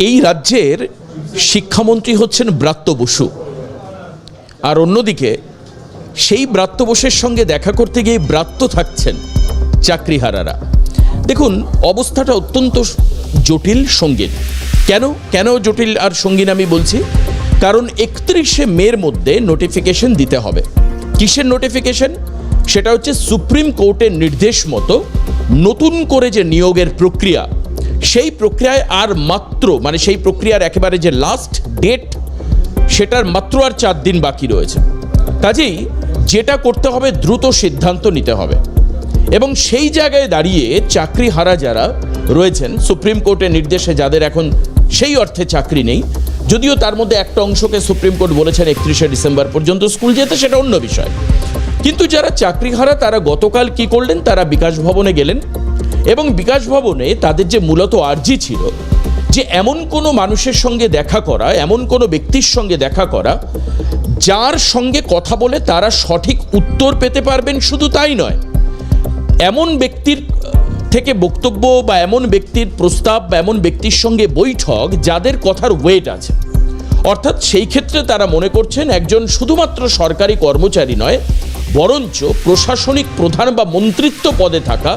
এই রাজ্যের শিক্ষামন্ত্রী হচ্ছেন ব্রাত্য বসু, আর অন্যদিকে সেই ব্রাত্য বসুর সঙ্গে দেখা করতে গিয়ে ব্রাত্য থাকছেন চাকরিহারারা। দেখুন, অবস্থাটা অত্যন্ত জটিল সঙ্গীন। কেন জটিল আর সঙ্গীন আমি বলছি, কারণ 31শে মের মধ্যে নোটিফিকেশন দিতে হবে। কিসের নোটিফিকেশন? সেটা হচ্ছে সুপ্রিম কোর্টের নির্দেশ মতো নতুন করে যে নিয়োগের প্রক্রিয়া, সেই প্রক্রিয়ায় আর মাত্র সেই প্রক্রিয়ার একেবারে যে লাস্ট ডেট, সেটার মাত্র আর 4 দিন বাকি রয়েছে। কাজেই যেটা করতে হবে, দ্রুত সিদ্ধান্ত নিতে হবে। এবং সেই জায়গায় দাঁড়িয়ে চাকরিহারা যারা রয়েছেন, সুপ্রিম কোর্টের নির্দেশে যাদের এখন সেই অর্থে চাকরি নেই, যদিও তার মধ্যে একটা অংশকে সুপ্রিম কোর্ট বলেছেন 31শে ডিসেম্বর পর্যন্ত স্কুল যেতে, সেটা অন্য বিষয়। কিন্তু যারা চাকরিহারা তারা গতকাল কি করলেন, তারা বিকাশ ভবনে গেলেন এবং বিকাশ ভবনে তাদের যে মূলত আর্জি ছিল যে এমন কোনো মানুষের সঙ্গে দেখা করা, এমন কোনো ব্যক্তির সঙ্গে দেখা করা যার সঙ্গে কথা বলে তারা সঠিক উত্তর পেতে পারবেন, শুধু তাই নয়, এমন ব্যক্তির থেকে বক্তব্য বা এমন ব্যক্তির প্রস্তাব বা এমন ব্যক্তির সঙ্গে বৈঠক যাদের কথার ওয়েট আছে। অর্থাৎ সেই ক্ষেত্রে তারা মনে করছেন একজন শুধুমাত্র সরকারি কর্মচারী নয়, বরঞ্চ প্রশাসনিক প্রধান বা মন্ত্রিত্ব পদে থাকা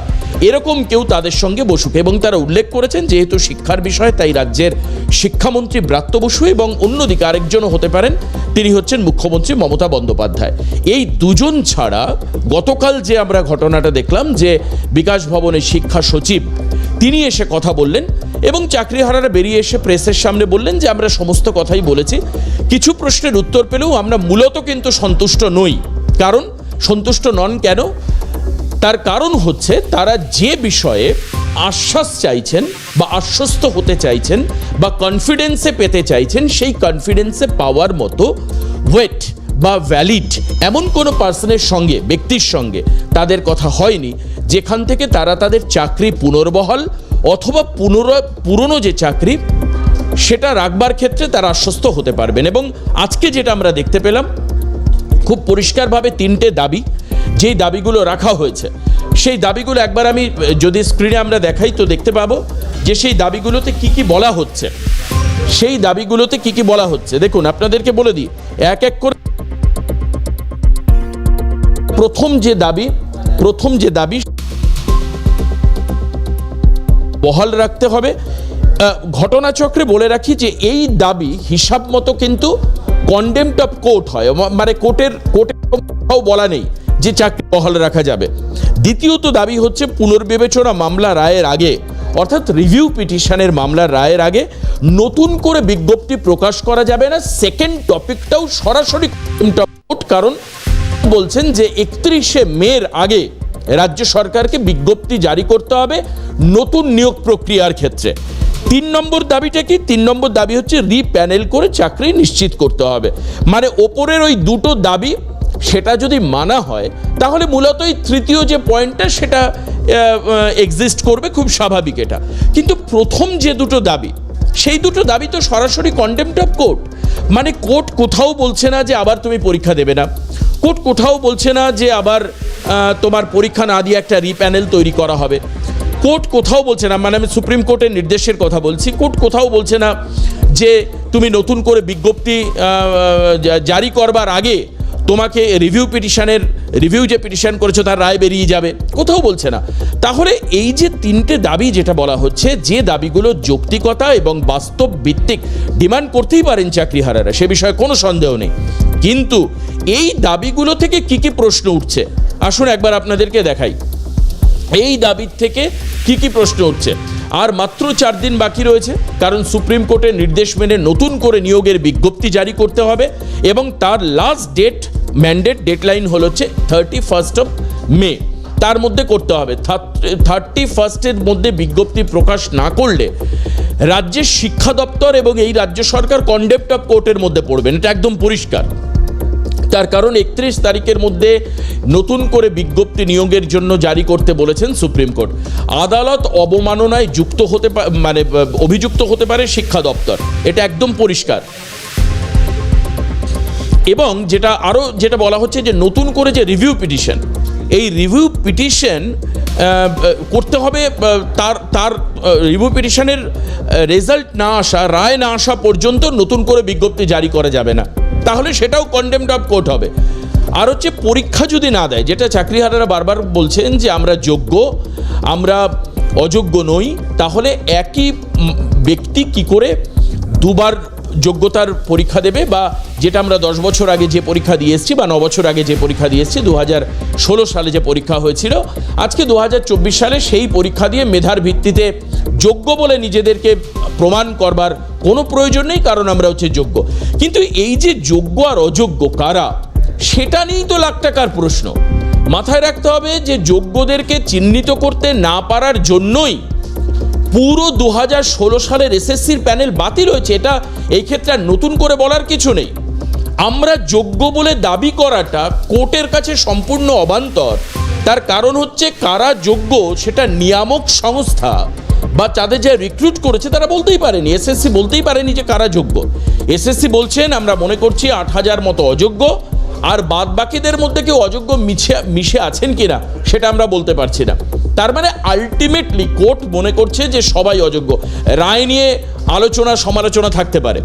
এরকম কেউ তাদের সঙ্গে বসুক। এবং তারা উল্লেখ করেছেন যেহেতু শিক্ষার বিষয়, তাই রাজ্যের শিক্ষামন্ত্রী ব্রাত্য বসু এবং অন্যদিকে আরেকজনও হতে পারেন, তিনি হচ্ছেন মুখ্যমন্ত্রী মমতা বন্দ্যোপাধ্যায়। এই দুজন ছাড়া গতকাল যে আমরা ঘটনাটা দেখলাম যে বিকাশ ভবনের শিক্ষা সচিব তিনি এসে কথা বললেন এবং চাকরিহারারা বেরিয়ে এসে প্রেসের সামনে বললেন যে আমরা সমস্ত কথাই বলেছি, কিছু প্রশ্নের উত্তর পেলেও আমরা মূলত কিন্তু সন্তুষ্ট নই। কারণ সন্তুষ্ট নন কেন? তার কারণ হচ্ছে তারা যে বিষয়ে আশ্বাস চাইছেন বা আশ্বস্ত হতে চাইছেন বা কনফিডেন্সে পেতে চাইছেন, সেই কনফিডেন্সে পাওয়ার মতো ওয়েট বা ভ্যালিড এমন কোনো পার্সনের সঙ্গে, ব্যক্তির সঙ্গে তাদের কথা হয়নি যেখান থেকে তারা তাদের চাকরি পুনর্বহাল অথবা পুরনো যে চাকরি সেটা রাখবার ক্ষেত্রে তারা আশ্বস্ত হতে পারবেন। এবং আজকে যেটা আমরা দেখতে পেলাম, খুব পরিষ্কারভাবে 3টে দাবি, যেই দাবিগুলো রাখা হয়েছে, সেই দাবিগুলো একবার আমি যদি স্ক্রিনে আমরা দেখাই তো দেখতে পাবো যে সেই দাবিগুলোতে কি কি বলা হচ্ছে। সেই দাবিগুলোতে কি কি বলা হচ্ছে দেখুন, আপনাদেরকে বলে দিই এক এক করে। প্রথম যে দাবি বহাল রাখতে হবে। ঘটনাচক্রে বলে রাখি যে এই দাবি হিসাব মতো কিন্তু কন্ডেমড অফ কোর্ট হয়, মানে কোর্টের বলা নেই যে চাকরি বহাল রাখা যাবে। দ্বিতীয়ত দাবি হচ্ছে পুনর্বিবেচনা মামলা রায়ের আগে, অর্থাৎ রিভিউ পিটিশনের মামলার রায়ের আগে নতুন করে বিজ্ঞপ্তি প্রকাশ করা যাবে না। সেকেন্ড টপিকটাও সরাসরি কোর্ট, কারণ বলছেন যে 31শে মের আগে রাজ্য সরকারকে বিজ্ঞপ্তি জারি করতে হবে নতুন নিয়োগ প্রক্রিয়ার ক্ষেত্রে। 3 নম্বর দাবিটা কি? 3 নম্বর দাবি হচ্ছে রিপ্যানেল করে চাকরি নিশ্চিত করতে হবে। মানে ওপরের ওই দুটো দাবি সেটা যদি মানা হয় তাহলে মূলত এই তৃতীয় যে পয়েন্টটা সেটা এক্সিস্ট করবে, খুব স্বাভাবিক এটা। কিন্তু প্রথম যে দুটো দাবি, সেই দুটো দাবি তো সরাসরি কন্ডেমড অফ কোর্ট। মানে কোর্ট কোথাও বলছে না যে আবার তুমি পরীক্ষা দেবে না, কোর্ট কোথাও বলছে না যে আবার তোমার পরীক্ষা না দিয়ে একটা রিপ্যানেল তৈরি করা হবে, কোর্ট কোথাও বলছে না, মানে আমি সুপ্রিম কোর্টের নির্দেশের কথা বলছি, কোর্ট কোথাও বলছে না যে তুমি নতুন করে বিজ্ঞপ্তি জারি করবার আগে তোমাকে রিভিউ যে পিটিশন করেছো তার রায় বেরিয়ে যাবে, কোথাও বলছে না। তাহলে এই যে 3টে দাবি যেটা বলা হচ্ছে, যে দাবিগুলো যৌক্তিকতা এবং বাস্তব ভিত্তিক, ডিমান্ড করতেই পারেন চাকরিহারারা, সে বিষয়ে কোনো সন্দেহ নেই। কিন্তু এই দাবিগুলো থেকে কি কি প্রশ্ন উঠছে আসুন একবার আপনাদেরকে দেখাই। এই দাবির থেকে কি কি প্রশ্ন উঠছে। আর মাত্র 4 দিন বাকি রয়েছে, কারণ সুপ্রিম কোর্টের নির্দেশ মেনে নতুন করে নিয়োগের বিজ্ঞপ্তি জারি করতে হবে এবং তার লাস্ট ডেডলাইন হচ্ছে 31 মে, তার মধ্যে করতে হবে। 31 মধ্যে বিজ্ঞপ্তি প্রকাশ না করলে রাজ্যের শিক্ষা দপ্তর এবং এই রাজ্য সরকার কন্ডেম্পট অফ কোর্টের মধ্যে পড়বেন, এটা একদম পরিষ্কার। তার কারণ 31 তারিখের মধ্যে নতুন করে বিজ্ঞপ্তি নিয়োগের জন্য জারি করতে বলেছেন সুপ্রিম কোর্ট। আদালত অবমাননায় অভিযুক্ত হতে পারে শিক্ষা দপ্তর, এটা একদম পরিষ্কার। এবং যেটা বলা হচ্ছে যে নতুন করে যে রিভিউ পিটিশন, এই রিভিউ পিটিশন করতে হবে, তার রিভিউ পিটিশনের রেজাল্ট না আসা, রায় না আসা পর্যন্ত নতুন করে বিজ্ঞপ্তি জারি করা যাবে না, তাহলে সেটাও কন্ডেমড অফ কোর্ট হবে। আর হচ্ছে পরীক্ষা যদি না দেয়, যেটা চাকরিহারারা বারবার বলছেন যে আমরা যোগ্য, আমরা অযোগ্য নই, তাহলে একই ব্যক্তি কি করে দুবার যোগ্যতার পরীক্ষা দেবে? বা যেটা আমরা 10 বছর আগে যে পরীক্ষা দিয়ে এসেছি বা 9 বছর আগে যে পরীক্ষা দিয়ে এসেছি, 2016 সালে যে পরীক্ষা হয়েছিল, আজকে 2024 সালে সেই পরীক্ষা দিয়ে মেধার ভিত্তিতে যোগ্য বলে নিজেদেরকে প্রমাণ করবার কোনো প্রয়োজন নেই, কারণ আমরা হচ্ছে যোগ্য। কিন্তু এই যে যোগ্য আর অযোগ্য কারা, সেটা নিয়েই তো লাখ টাকার প্রশ্ন। মাথায় রাখতে হবে যে যোগ্যদেরকে চিহ্নিত করতে না পারার জন্যই পুরো 2016 সালের এসএসসির প্যানেল বাতিল হয়েছে। এটা এই ক্ষেত্রে আর নতুন করে বলার কিছু নেই। আমরা যোগ্য বলে দাবি করাটা কোর্টের কাছে সম্পূর্ণ অবান্তর। তার কারণ হচ্ছে কারা যোগ্য সেটা নিয়ামক সংস্থা বা তাদের যে রিক্রুট করেছে তারা বলতেই পারেনি, এসএসসি বলতেই পারেনি যে কারা যোগ্য। এসএসসি বলছেন আমরা মনে করছি 8000 মতো অযোগ্য, আর বাদ বাকিদের মধ্যে কেউ অযোগ্য মিশে আছেন কিনা সেটা আমরা বলতে পারছি না। তার মানে আলটিমেটলি কোর্ট মনে করছে যে সবাই অযোগ্য। রায় নিয়ে আলোচনা সমালোচনা থাকতে পারে,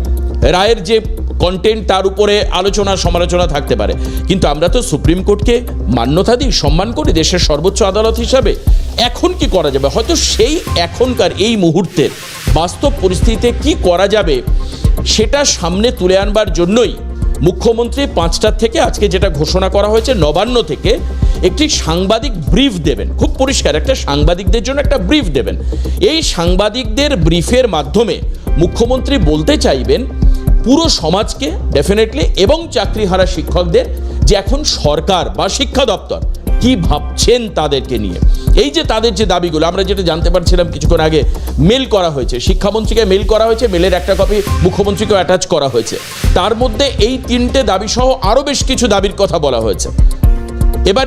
রায়ের যে কন্টেন্ট তার উপরে আলোচনা সমালোচনা থাকতে পারে, কিন্তু আমরা তো সুপ্রিম কোর্টকে মান্যতা দিই, সম্মান করি দেশের সর্বোচ্চ আদালত হিসাবে। এখন কি করা যাবে, হয়তো সেই এখনকার এই মুহূর্তের বাস্তব পরিস্থিতিতে কি করা যাবে সেটা সামনে তুলে আনবার জন্যই মুখ্যমন্ত্রী 5টার থেকে আজকে যেটা ঘোষণা করা হয়েছে, নবান্ন থেকে একটি সাংবাদিক ব্রিফ দেবেন। খুব পরিষ্কার একটা সাংবাদিকদের জন্য একটা ব্রিফ দেবেন। এই সাংবাদিকদের ব্রিফের মাধ্যমে মুখ্যমন্ত্রী বলতে চাইবেন পুরো সমাজকে ডেফিনেটলি এবং চাকরিহারা শিক্ষকদের যে এখন সরকার বা শিক্ষা দপ্তর কি ভাবছেন তাদেরকে নিয়ে। এই যে তাদের যে দাবিগুলো আমরা যেটা জানতে পারছিলাম কিছুক্ষণ আগে, মেল করা হয়েছে, শিক্ষামন্ত্রীকে মেল করা হয়েছে, মেলের একটা কপি মুখ্যমন্ত্রীকেও অ্যাটাচ করা হয়েছে। তার মধ্যে এই 3টে দাবি সহ আরও বেশ কিছু দাবির কথা বলা হয়েছে। এবার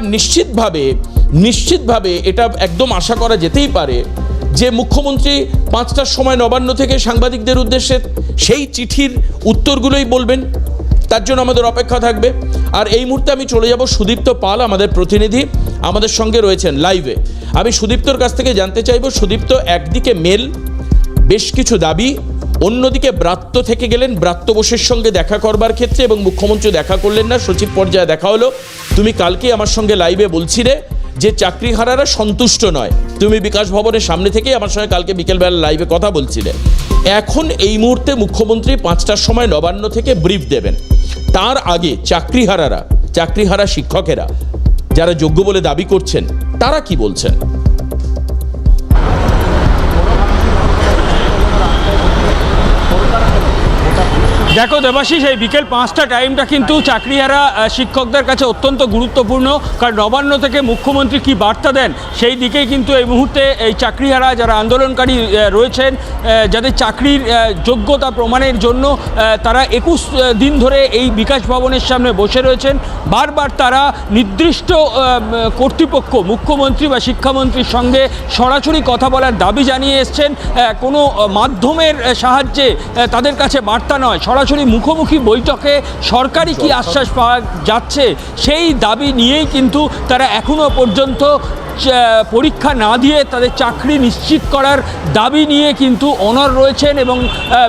নিশ্চিতভাবে এটা একদম আশা করা যেতেই পারে যে মুখ্যমন্ত্রী 5টার সময় নবান্ন থেকে সাংবাদিকদের উদ্দেশ্যে সেই চিঠির উত্তরগুলোই বলবেন। তার জন্য আমাদের অপেক্ষা থাকবে। আর এই মুহূর্তে আমি চলে যাব সুদীপ্ত পাল, আমাদের প্রতিনিধি আমাদের সঙ্গে রয়েছেন লাইভে। আমি সুদীপ্তর কাছ থেকে জানতে চাইব, সুদীপ্ত, একদিকে মেল, বেশ কিছু দাবি, অন্যদিকে ব্রাত্য থেকে গেলেন ব্রাত্য বোসের সঙ্গে দেখা করবার ক্ষেত্রে এবং মুখ্যমন্ত্রী দেখা করলেন না, সচিব পর্যায়ে দেখা হলো। তুমি কালকে আমার সঙ্গে লাইভে বলছিলে যে চাকরিহারারা সন্তুষ্ট নয়, তুমি বিকাশ ভবনের সামনে থেকেই আমার সঙ্গে কালকে বিকেলবেলা লাইভে কথা বলছিলে। এখন এই মুহূর্তে মুখ্যমন্ত্রী 5টার সময় নবান্ন থেকে ব্রিফ দেবেন। তার আগে চাকরিহারা শিক্ষকেরা যারা যোগ্য বলে দাবি করছেন তারা কি বলছেন? দেখো দেবাশিস, এই বিকেল 5টা টাইমটা কিন্তু চাকরিহারা শিক্ষকদের কাছে অত্যন্ত গুরুত্বপূর্ণ, কারণ নবান্ন থেকে মুখ্যমন্ত্রী কি বার্তা দেন সেই দিকেই কিন্তু এই মুহূর্তে এই চাকরিহারা যারা আন্দোলনকারী রয়েছেন, যাদের চাকরির যোগ্যতা প্রমাণের জন্য তারা 21 দিন ধরে এই বিকাশ ভবনের সামনে বসে রয়েছেন। বারবার তারা নির্দিষ্ট কর্তৃপক্ষ, মুখ্যমন্ত্রী বা শিক্ষামন্ত্রীর সঙ্গে সরাসরি কথা বলার দাবি জানিয়ে এসছেন। কোনো মাধ্যমের সাহায্যে তাদের কাছে বার্তা নয়, সরাসরি মুখোমুখি বৈঠকে সরকারি কি আশ্বাস পাওয়া যাচ্ছে সেই দাবি নিয়েই কিন্তু তারা এখনো পর্যন্ত পরীক্ষা না দিয়ে তাদের চাকরি নিশ্চিত করার দাবি নিয়ে কিন্তু অনড় রয়েছেন এবং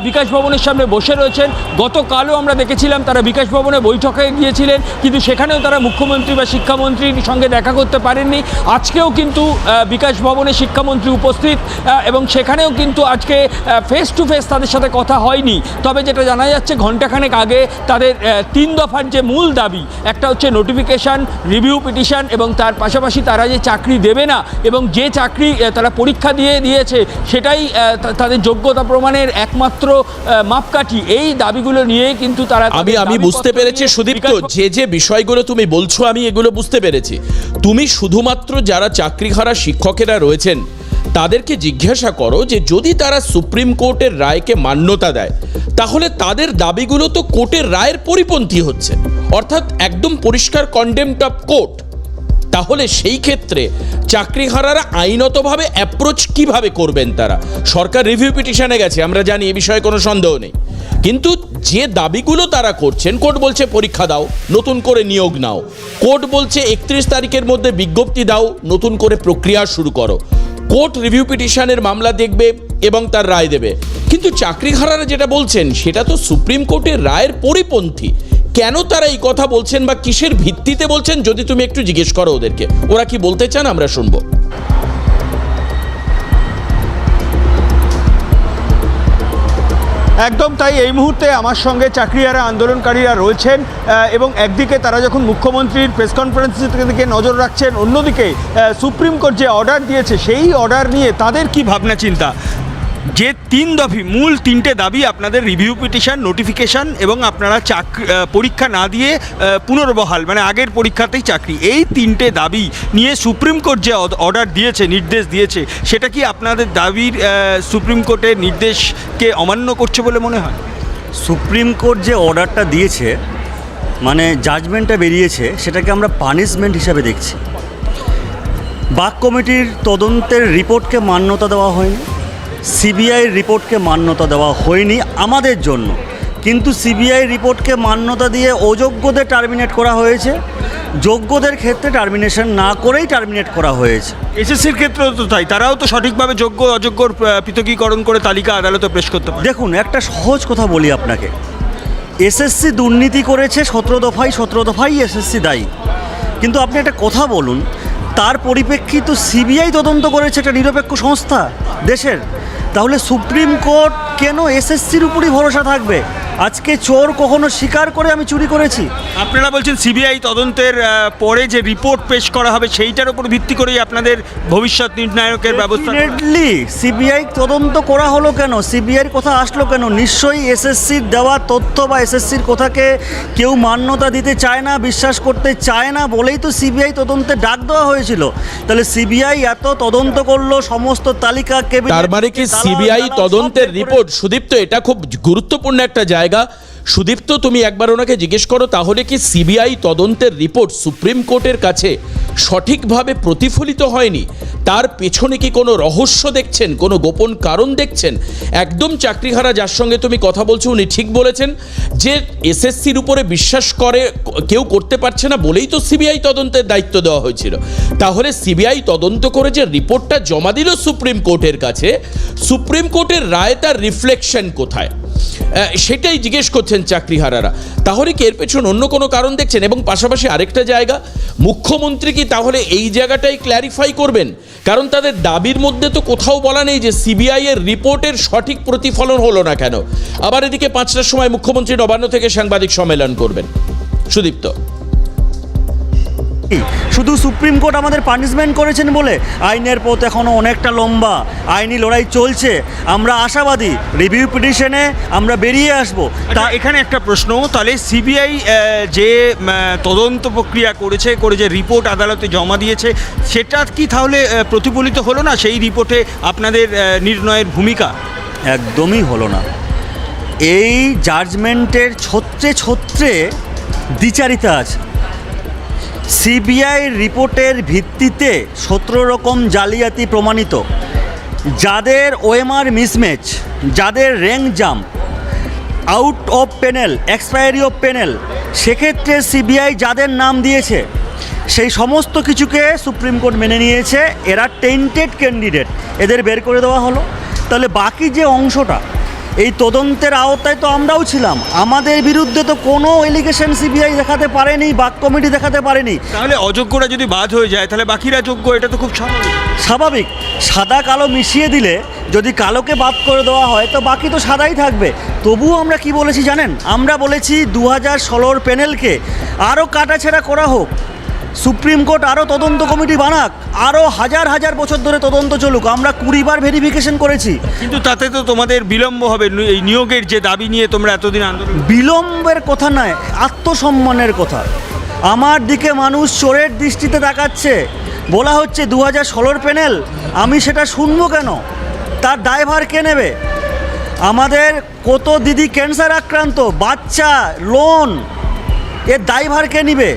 বিকাশ ভবনের সামনে বসে রয়েছেন। গতকালও আমরা দেখেছিলাম তারা বিকাশ ভবনে বৈঠকে গিয়েছিলেন, কিন্তু সেখানেও তারা মুখ্যমন্ত্রী বা শিক্ষামন্ত্রীর সঙ্গে দেখা করতে পারেননি। আজকেও কিন্তু বিকাশ ভবনে শিক্ষামন্ত্রী উপস্থিত এবং সেখানেও কিন্তু আজকে ফেস টু ফেস তাদের সাথে কথা হয়নি। তবে যেটা জানা যাচ্ছে, ঘণ্টাখানেক আগে তাদের 3 দফার যে মূল দাবি, একটা হচ্ছে নোটিফিকেশান, রিভিউ পিটিশন এবং তার পাশাপাশি তারা যে চাকরি দেবে না এবং যে চাকরি তারা পরীক্ষা দিয়েছে সেটাই তাদের যোগ্যতা প্রমাণের একমাত্র মাপকাঠি। এই দাবিগুলো নিয়েই কিন্তু তারা আমি বুঝতে পেরেছি সুদীপ্ত, যে বিষয়গুলো তুমি বলছো আমি এগুলো বুঝতে পেরেছি। তুমি শুধুমাত্র যারা চাকরিহারা শিক্ষকেরা রয়েছেন তাদেরকে জিজ্ঞাসা করো যে যদি তারা সুপ্রিম কোর্টের রায়কে মান্যতা দেয় তাহলে তাদের দাবিগুলো তো কোর্টের রায়ের পরিপন্থী হচ্ছে, অর্থাৎ একদম পরিষ্কার কন্ডেমড অফ কোর্ট। তাহলে সেই ক্ষেত্রে চাকরিহারারা আইনতভাবে অ্যাপ্রোচ কিভাবে করবেন? তারা সরকার রিভিউ পিটিশনে গেছে, আমরা জানি, এ বিষয়ে কোনো সন্দেহ নেই, কিন্তু যে দাবিগুলো তারা করছেন, কোর্ট বলছে পরীক্ষা দাও, নতুন করে নিয়োগ নাও, কোর্ট বলছে 31 তারিখের মধ্যে বিজ্ঞপ্তি দাও, নতুন করে প্রক্রিয়া শুরু করো, কোর্ট রিভিউ পিটিশনের মামলা দেখবে এবং তার রায় দেবে, কিন্তু চাকরিহারারা যেটা বলছেন সেটা তো সুপ্রিম কোর্টের রায়ের পরিপন্থী। কেন তারা এই কথা বলছেন বা কিসের ভিত্তিতে বলছেন, যদি তুমি একটু জিজ্ঞেস করো ওদেরকে, ওরা কি বলতে চান আমরা শুনবো। একদম তাই। এই মুহূর্তে আমার সঙ্গে চাকরিহারা আন্দোলনকারীরা রয়েছেন এবং একদিকে তারা যখন মুখ্যমন্ত্রীর প্রেস কনফারেন্সের দিকে নজর রাখছেন, অন্যদিকে সুপ্রিম কোর্ট যে অর্ডার দিয়েছে সেই অর্ডার নিয়ে তাদের কি ভাবনা চিন্তা। যে মূল তিনটে দাবি আপনাদের, রিভিউ পিটিশন, নোটিফিকেশন এবং আপনারা পরীক্ষা না দিয়ে পুনর্বহাল, মানে আগের পরীক্ষাতেই চাকরি, এই তিনটে দাবি নিয়ে সুপ্রিম কোর্ট যে অর্ডার দিয়েছে, নির্দেশ দিয়েছে, সেটা কি আপনাদের দাবির সুপ্রিম কোর্টের নির্দেশকে অমান্য করছে বলে মনে হয়? সুপ্রিম কোর্ট যে অর্ডারটা দিয়েছে, মানে জাজমেন্টটা বেরিয়েছে, সেটাকে আমরা পানিশমেন্ট হিসাবে দেখছি। বাক কমিটির তদন্তের রিপোর্টকে মান্যতা দেওয়া হয়নি, সিবিআইয়ের রিপোর্টকে মান্যতা দেওয়া হয়নি আমাদের জন্য, কিন্তু সিবিআই রিপোর্টকে মান্যতা দিয়ে অযোগ্যদের টার্মিনেট করা হয়েছে, যোগ্যদের ক্ষেত্রে টার্মিনেশন না করেই টার্মিনেট করা হয়েছে। এসএসসির ক্ষেত্রেও তো তাই, তারাও তো সঠিকভাবে যোগ্য অযোগ্যর পৃথকীকরণ করে তালিকা আদালতে পেশ করতে পারে। দেখুন, একটা সহজ কথা বলি আপনাকে, এসএসসি দুর্নীতি করেছে 17 দফাই এসএসসি দায়ী, কিন্তু আপনি একটা কথা বলুন, তার পরিপ্রেক্ষিত সিবিআই তদন্ত করেছে, একটা নিরপেক্ষ সংস্থা দেশের, তাহলে সুপ্রিম কোর্ট কেন এসএসসির উপরই ভরসা থাকবে? আজকে চোর কখনো স্বীকার করে আমি চুরি করেছি? আপনারা বলছেন সিবিআই তদন্তের পরে যে রিপোর্ট পেশ করা হবে সেইটার উপর ভিত্তি করেই আপনাদের ভবিষ্যৎ নির্ণায়কের ব্যবস্থা। ডেফিনেটলি সিবিআই তদন্ত করা হলো কেন, সিবিআইয়ের কথা আসলো কেন? নিশ্চয়ই এসএসসির দেওয়া তথ্য বা এসএসসির কথাকে কেউ মান্যতা দিতে চায় না, বিশ্বাস করতে চায় না বলেই তো সিবিআই তদন্তে ডাক দেওয়া হয়েছিল। তাহলে সিবিআই এত তদন্ত করলো, সমস্ত তালিকা কেবিনেট, তার মানে কি সিবিআই তদন্তের রিপোর্ট, সুদীপ্ত এটা খুব গুরুত্বপূর্ণ একটা জায়গা, সুদীপ্ত তুমি একবার ওনাকে জিজ্ঞেস করো, তাহলে কি সিবিআই তদন্তের রিপোর্ট সুপ্রিম কোর্টের কাছে সঠিকভাবে প্রতিফলিত হয়নি? তার পেছনে কি কোনো রহস্য দেখছেন, কোনো গোপন কারণ দেখছেন? একদম চাকরিহারা যার সঙ্গে তুমি কথা বলছো উনি ঠিক বলেছেন যে এসএসসির উপরে বিশ্বাস করে কেউ করতে পারছে না বলেই তো সিবিআই তদন্তের দায়িত্ব দেওয়া হয়েছিল। তাহলে সিবিআই তদন্ত করে যে রিপোর্টটা জমা দিল সুপ্রিম কোর্টের কাছে, সুপ্রিম কোর্টের রায় তার রিফ্লেকশন কোথায়, সেটাই জিজ্ঞেস করছেন চাকরিহারারা। তাহলে কি এর পেছনে অন্য কোনো কারণ দেখছেন? এবং পাশাপাশি আরেকটা জায়গা, মুখ্যমন্ত্রী কি তাহলে এই জায়গাটাই ক্ল্যারিফাই করবেন? কারণ তাদের দাবির মধ্যে তো কোথাও বলা নেই যে সিবিআই এর রিপোর্টের সঠিক প্রতিফলন হলো না কেন। আবার এদিকে 5টার সময় মুখ্যমন্ত্রী নবান্ন থেকে সাংবাদিক সম্মেলন করবেন। সুদীপ্ত, শুধু সুপ্রিম কোর্ট আমাদের পানিশমেন্ট করেছেন বলে? আইনের পথ এখনও অনেকটা লম্বা, আইনি লড়াই চলছে, আমরা আশাবাদী রিভিউ পিটিশনে আমরা বেরিয়ে আসবো। তা এখানে একটা প্রশ্ন, তাহলে সিবিআই যে তদন্ত প্রক্রিয়া করে যে রিপোর্ট আদালতে জমা দিয়েছে, সেটা কি তাহলে প্রতিফলিত হলো না সেই রিপোর্টে আপনাদের নির্ণয়ের ভূমিকা? একদমই হলো না। এই জাজমেন্টের ছত্রে ছত্রে দ্বিচারিতা আছে। সিবিআই রিপোর্টের ভিত্তিতে 17 রকম জালিয়াতি প্রমাণিত, যাদের ওএমআর মিসম্যাচ, যাদের rank jump, out of panel, expiry of panel, সেক্ষেত্রে সিবিআই যাদের নাম দিয়েছে সেই সমস্ত কিছুকে সুপ্রিম কোর্ট মেনে নিয়েছে, এরা টেন্টেড ক্যান্ডিডেট, এদের বের করে দেওয়া হলো। তাহলে বাকি যে অংশটা, এই তদন্তের আওতায় তো আমরাও ছিলাম, আমাদের বিরুদ্ধে তো কোনো এলিগেশন সিবিআই দেখাতে পারেনি, বাক কমিটি দেখাতে পারেনি। তাহলে অযোগ্যরা যদি বাদ হয়ে যায় তাহলে বাকিরা যোগ্য, এটা তো খুব স্বাভাবিক। সাদা কালো মিশিয়ে দিলে যদি কালোকে বাদ করে দেওয়া হয় তো বাকি তো সাদাই থাকবে। তবুও আমরা কি বলেছি জানেন? আমরা বলেছি 2016 প্যানেলকে আরও কাটাছেঁড়া করা হোক, সুপ্রিম কোর্ট আরও তদন্ত কমিটি বানাক, আরও হাজার হাজার বছর ধরে তদন্ত চলুক। আমরা 20 বার ভেরিফিকেশন করেছি, কিন্তু তাতে তো তোমাদের বিলম্ব হবে। এই নিয়োগের যে দাবি নিয়ে তোমরা এতদিন আন্দোলন, বিলম্বের কথা নয়, আত্মসম্মানের কথা। আমার দিকে মানুষ চোরের দৃষ্টিতে তাকাচ্ছে, বলা হচ্ছে 2016 প্যানেল, আমি সেটা শুনবো কেন? তার দায়ভার কে নেবে? আমাদের কত দিদি ক্যান্সার আক্রান্ত, বাচ্চা, লোন, এর দায়ভার কে নেবে?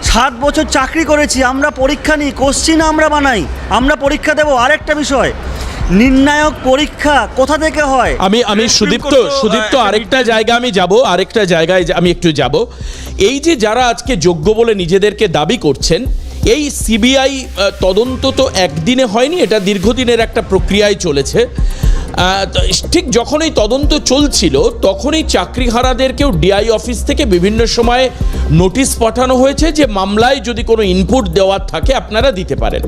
7 বছর চাকরি করেছি, আমরা পরীক্ষা নিই, কোশ্চিন আমরা বানাই, আমরা পরীক্ষা দেব। আরেকটা বিষয়, নির্ণায়ক পরীক্ষা কোথা থেকে হয়? আমি সুদীপ্ত আরেকটা জায়গায় আমি একটু যাব। এই যে যারা আজকে যোগ্য বলে নিজেদেরকে দাবি করছেন, এই সিবিআই তদন্ত তো একদিনে হয়নি, এটা দীর্ঘদিনের একটা প্রক্রিয়ায় চলেছে। ঠিক যখন এই তদন্ত চলছিল তখনই চাকরিহারাদেরকেও ডিআই অফিস থেকে বিভিন্ন সময়ে নোটিশ পাঠানো হয়েছে যে মামলায় যদি কোনো ইনপুট দেওয়ার থাকে আপনারা দিতে পারেন।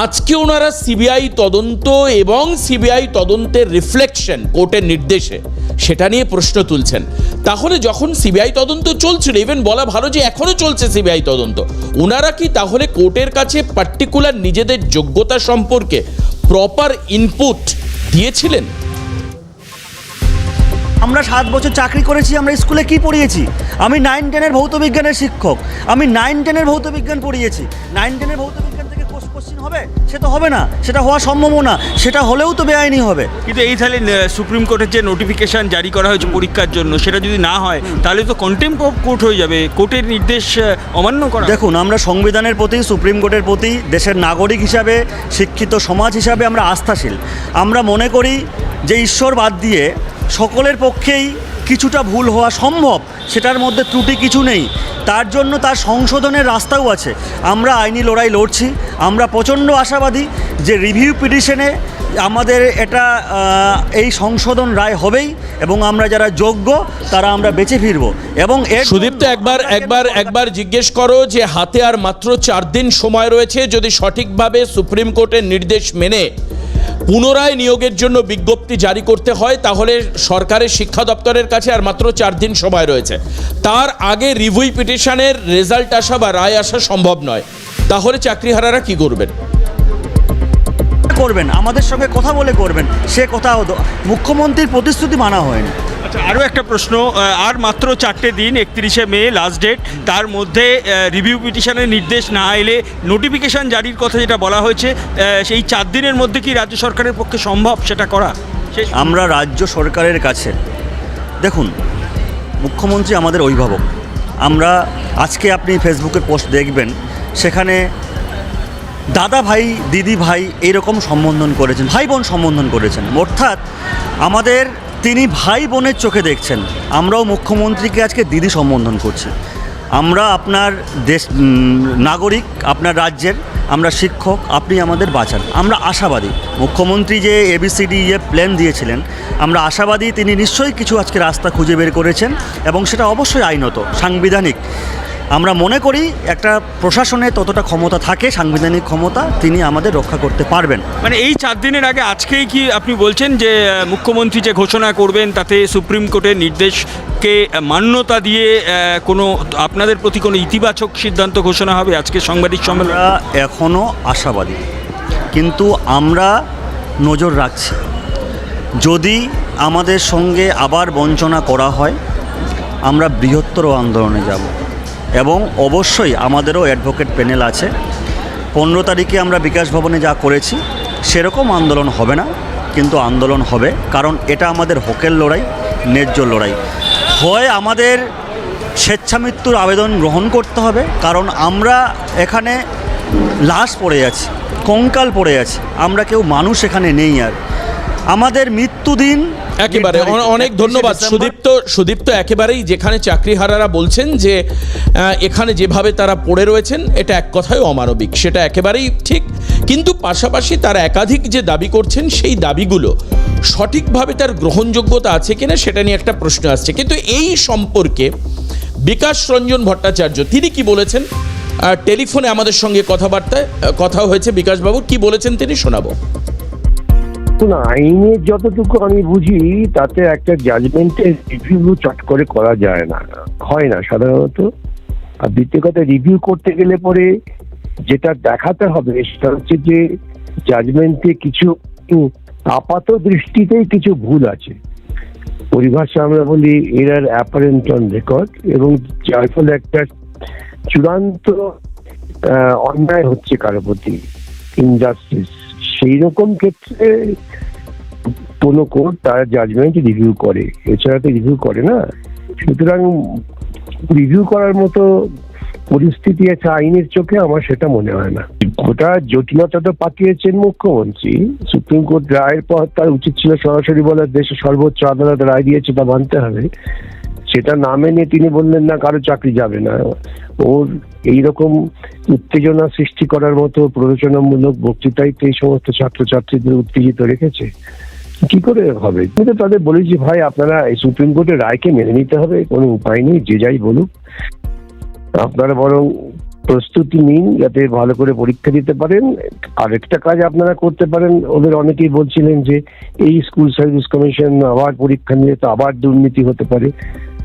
আজকে ওনারা সিবিআই তদন্ত এবং সিবিআই তদন্তের রিফ্লেকশন কোর্টের নির্দেশে সেটা নিয়ে প্রশ্ন তুলছেন। তাহলে যখন সিবিআই তদন্ত চলছিল, ইভেন বলা ভালো যে এখনো চলছে সিবিআই তদন্ত, ওনারা কি তাহলে কোর্টের কাছে পার্টিকুলার নিজেদের যোগ্যতা সম্পর্কে প্রপার ইনপুট দিয়েছিলেন? আমরা 7 বছর চাকরি করেছি, আমরা স্কুলে কি পড়িয়েছি? আমি 9-10-এর ভৌত বিজ্ঞানের শিক্ষক, আমি 9-10-এর ভৌত বিজ্ঞান পড়িয়েছি। 9-10-এর ভৌত বিজ্ঞান থেকে কোশ্চিন হবে? সে তো হবে না, সেটা হওয়া সম্ভব না, সেটা হলেও তো বেআইনি হবে। কিন্তু এই তাহলে সুপ্রিম কোর্টের যে নোটিফিকেশন জারি করা হয়েছে পরীক্ষার জন্য, সেটা যদি না হয় তাহলে তো কন্টেম্প্ট অফ কোর্ট হয়ে যাবে, কোর্টের নির্দেশ অমান্য করা। দেখুন, আমরা সংবিধানের প্রতি, সুপ্রিম কোর্টের প্রতি দেশের নাগরিক হিসাবে, শিক্ষিত সমাজ হিসাবে আমরা আস্থাশীল। আমরা মনে করি যে ঈশ্বর বাদ দিয়ে সকলের পক্ষেই কিছুটা ভুল হওয়া সম্ভব, সেটার মধ্যে ত্রুটি কিছু নেই। তার জন্য তার সংশোধনের রাস্তাও আছে। আমরা আইনি লড়াই লড়ছি। আমরা প্রচণ্ড আশাবাদী যে রিভিউ পিটিশনে আমাদের এটা এই সংশোধন রায় হবেই, এবং আমরা যারা যোগ্য তারা আমরা বেঁচে ফিরব। এবং সুদীপ্ত একবার জিজ্ঞেস করো যে হাতে আর মাত্র 4 দিন সময় রয়েছে, যদি সঠিকভাবে সুপ্রিম কোর্টের নির্দেশ মেনে পুনরায় নিয়োগের জন্য বিজ্ঞপ্তি জারি করতে হয়, তাহলে সরকারের শিক্ষা দপ্তরের কাছে আর মাত্র 4 দিন সময় রয়েছে। তার আগে রিভিউ পিটিশনের রেজাল্ট আসা বা রায় আসা সম্ভব নয়। তাহলে চাকরিহারারা কি করবেন? আমাদের সঙ্গে কথা বলে করবেন। সে কথা মুখ্যমন্ত্রীর প্রতিশ্রুতি মানা হয়নি। আচ্ছা, আরও একটা প্রশ্ন, আর মাত্র 4টে দিন, 31শে মে লাস্ট ডেট, তার মধ্যে রিভিউ পিটিশনের নির্দেশ না এলে নোটিফিকেশন জারির কথা যেটা বলা হয়েছে, সেই 4 দিনের মধ্যে কি রাজ্য সরকারের পক্ষে সম্ভব সেটা করা? আমরা রাজ্য সরকারের কাছে, দেখুন, মুখ্যমন্ত্রী আমাদের অভিভাবক। আমরা আজকে আপনি ফেসবুকে পোস্ট দেখবেন, সেখানে দাদা ভাই, দিদি ভাই এইরকম সম্বোধন করেছেন, ভাই বোন সম্বোধন করেছেন। অর্থাৎ আমাদের তিনি ভাই বোনের চোখে দেখছেন। আমরাও মুখ্যমন্ত্রীকে আজকে দিদি সম্বোধন করছি। আমরা আপনার দেশ নাগরিক, আপনার রাজ্যের, আমরা শিক্ষক, আপনি আমাদের বাঁচান। আমরা আশাবাদী মুখ্যমন্ত্রী যে ABCD প্ল্যান দিয়েছিলেন, আমরা আশাবাদী তিনি নিশ্চয়ই কিছু আজকে রাস্তা খুঁজে বের করেছেন, এবং সেটা অবশ্যই আইনত, সাংবিধানিক। আমরা মনে করি একটা প্রশাসনে ততটা ক্ষমতা থাকে, সাংবিধানিক ক্ষমতা, তিনি আমাদের রক্ষা করতে পারবেন। মানে এই 4 দিনের আগে আজকেই কি আপনি বলছেন যে মুখ্যমন্ত্রী যে ঘোষণা করবেন তাতে সুপ্রিম কোর্টের নির্দেশকে মান্যতা দিয়ে কোনো আপনাদের প্রতি কোনো ইতিবাচক সিদ্ধান্ত ঘোষণা হবে আজকে সাংবাদিক সম্মেলন? আমরা এখনও আশাবাদী, কিন্তু আমরা নজর রাখছি। যদি আমাদের সঙ্গে আবার বঞ্চনা করা হয়, আমরা বৃহত্তর আন্দোলনে যাব, এবং অবশ্যই আমাদেরও অ্যাডভোকেট প্যানেল আছে। 15 তারিখে আমরা বিকাশ ভবনে যা করেছি সেরকম আন্দোলন হবে না, কিন্তু আন্দোলন হবে, কারণ এটা আমাদের হকের লড়াই, ন্যায্য লড়াই। হয় আমাদের স্বেচ্ছামৃত্যুর আবেদন গ্রহণ করতে হবে, কারণ আমরা এখানে লাশ পড়ে আছি, কঙ্কাল পড়ে আছে, আমরা কেউ মানুষ এখানে নেই। আর আমাদের মৃত্যুদিন একেবারে অনেক ধন্যবাদ সুদীপ্ত। একেবারেই যেখানে চাকরিহারারা বলছেন যে এখানে যেভাবে তারা পড়ে রয়েছেন এটা এক কথায় অমানবিক, সেটা একেবারেই ঠিক। কিন্তু পাশাপাশি তারা একাধিক যে দাবি করছেন সেই দাবিগুলো সঠিকভাবে তার গ্রহণযোগ্যতা আছে কিনা সেটা নিয়ে একটা প্রশ্ন আসছে। কিন্তু এই সম্পর্কে বিকাশ রঞ্জন ভট্টাচার্য তিনি কি বলেছেন, টেলিফোনে আমাদের সঙ্গে কথা হয়েছে। বিকাশবাবু কি বলেছেন তিনি শোনাবো। আইনের যতটুকু আমি বুঝি তাতে একটা জাজমেন্টের রিভিউ চট করে করা যায় না, হয় না সাধারণত। আর দ্বিতীয় কথা, রিভিউ করতে গেলে পরে যেটা দেখাতে হবে সেটা হচ্ছে যে জাজমেন্টে কিছু আপাত দৃষ্টিতেই কিছু ভুল আছে, পরিভাষা আমরা বলি এরার অ্যাপারেন্ট অন রেকর্ড, এবং যার ফলে একটা চূড়ান্ত অন্যায় হচ্ছে কারো প্রতি, ইনজাস্টিস। সেই রকম ক্ষেত্রে কোনো কোর্ট তার জাজমেন্ট রিভিউ করে, এছাড়া তো রিভিউ করে না। সুতরাং রিভিউ করার মতো পরিস্থিতি আছে আইনের চোখে, আমার সেটা মনে হয় না। গোটা জটিলতা তো পাঠিয়েছেন মুখ্যমন্ত্রী। সুপ্রিম কোর্ট রায়ের পর তার উচিত ছিল সরাসরি বলার দেশের সর্বোচ্চ আদালত রায় দিয়েছে, তা মানতে হবে। সেটা না মেনে তিনি বললেন না কারো চাকরি যাবে না। ওর এইরকম উত্তেজনা সৃষ্টি করার মতো প্ররোচনামূলক বক্তৃতাই তো এই সমস্ত ছাত্রছাত্রীদের উত্তেজিত রেখেছে। কি করে হবে? কিন্তু তাদের বলেছি, ভাই আপনারা এই সুপ্রিম কোর্টের রায়কে মেনে নিতে হবে, কোনো উপায় নেই, যে যাই বলুক। আপনারা বরং প্রস্তুতি নিন যাতে ভালো করে পরীক্ষা দিতে পারেন। আরেকটা কাজ আপনারা করতে পারেন, ওদের অনেকেই বলছিলেন যে এই স্কুল সার্ভিস কমিশন আবার পরীক্ষা নিয়ে তো আবার দুর্নীতি হতে পারে,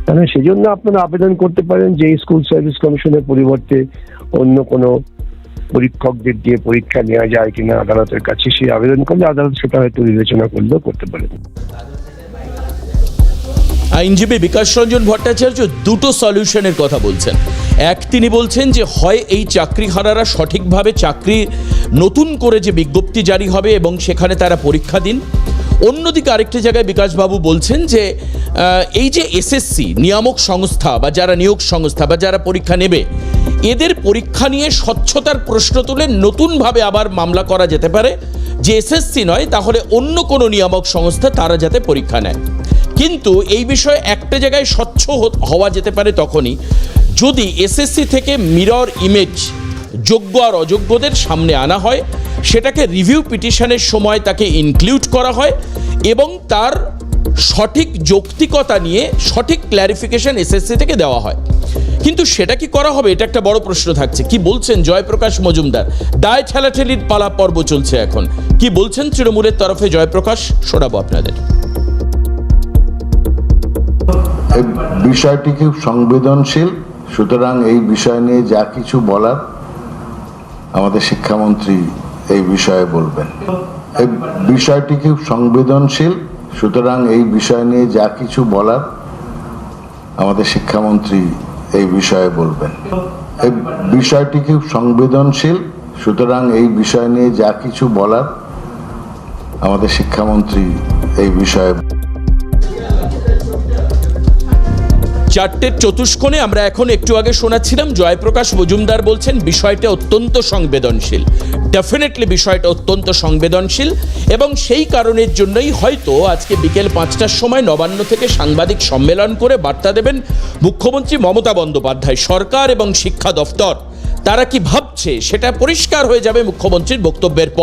তাহলে সেজন্য আপনারা আবেদন করতে পারেন যে এই স্কুল সার্ভিস কমিশনের পরিবর্তে অন্য কোনো পরীক্ষকদের দিয়ে পরীক্ষা নেওয়া যায় কিনা আদালতের কাছে। সেই আবেদন করলে আদালত সেটা হয়তো বিবেচনা করলেও করতে পারেন। আইনজীবী বিকাশ রঞ্জন ভট্টাচার্য দুটো সলিউশনের কথা বলছেন। এক, তিনি বলছেন যে হয় এই চাকরিহারারা সঠিকভাবে চাকরি নতুন করে যে বিজ্ঞপ্তি জারি হবে এবং সেখানে তারা পরীক্ষা দিন। অন্যদিকে আরেকটি জায়গায় বিকাশবাবু বলছেন যে এই যে এসএসসি নিয়ামক সংস্থা বা যারা নিয়োগ সংস্থা বা যারা পরীক্ষা নেবে, এদের পরীক্ষা নিয়ে স্বচ্ছতার প্রশ্ন তুলে নতুনভাবে আবার মামলা করা যেতে পারে যে এসএসসি নয়, তাহলে অন্য কোনো নিয়ামক সংস্থা তারা যাতে পরীক্ষা নেয়। কিন্তু এই বিষয়ে একটা জায়গায় স্বচ্ছ হওয়া যেতে পারে তখনই যদি এসএসসি থেকে মিরর ইমেজ যোগ্য আর অযোগ্যদের সামনে আনা হয়, সেটাকে রিভিউ পিটিশনের সময় তাকে ইনক্লুড করা হয় এবং তার সঠিক যৌক্তিকতা নিয়ে সঠিক ক্ল্যারিফিকেশন এসএসসি থেকে দেওয়া হয়। কিন্তু সেটা কি করা হবে, এটা একটা বড় প্রশ্ন থাকছে। কি বলছেন জয়প্রকাশ মজুমদার? দায় ঠেলাঠেলির পালা পর্ব চলছে এখন। কি বলছেন তৃণমূলের তরফে জয়প্রকাশ? শোনাবো আপনাদের। এই বিষয়টি খুব সংবেদনশীল, সুতরাং এই বিষয় নিয়ে যা কিছু বলার আমাদের শিক্ষামন্ত্রী এই বিষয়ে বলবেন। এই বিষয়টি খুব সংবেদনশীল, সুতরাং এই বিষয় নিয়ে যা কিছু বলার আমাদের শিক্ষামন্ত্রী এই বিষয়ে বলবেন। এই বিষয়টি খুব সংবেদনশীল, সুতরাং এই বিষয় নিয়ে যা কিছু বলার আমাদের শিক্ষামন্ত্রী এই বিষয়ে। চারটের চতুষ্কোণে আমরা এখন একটু আগে শোনাচ্ছিলাম জয়প্রকাশ মজুমদার বলছেন বিষয়টা অত্যন্ত সংবেদনশীল। ডেফিনেটলি বিষয়টা অত্যন্ত সংবেদনশীল এবং সেই কারণের জন্যই হয়তো আজকে বিকেল 5টার সময় নবান্ন থেকে সাংবাদিক সম্মেলন করে বার্তা দেবেন মুখ্যমন্ত্রী মমতা বন্দ্যোপাধ্যায়। সরকার এবং শিক্ষা দফতর তারা কি ভাবছে সেটা পরিষ্কার হয়ে যাবে মুখ্যমন্ত্রীর বক্তব্যের পর।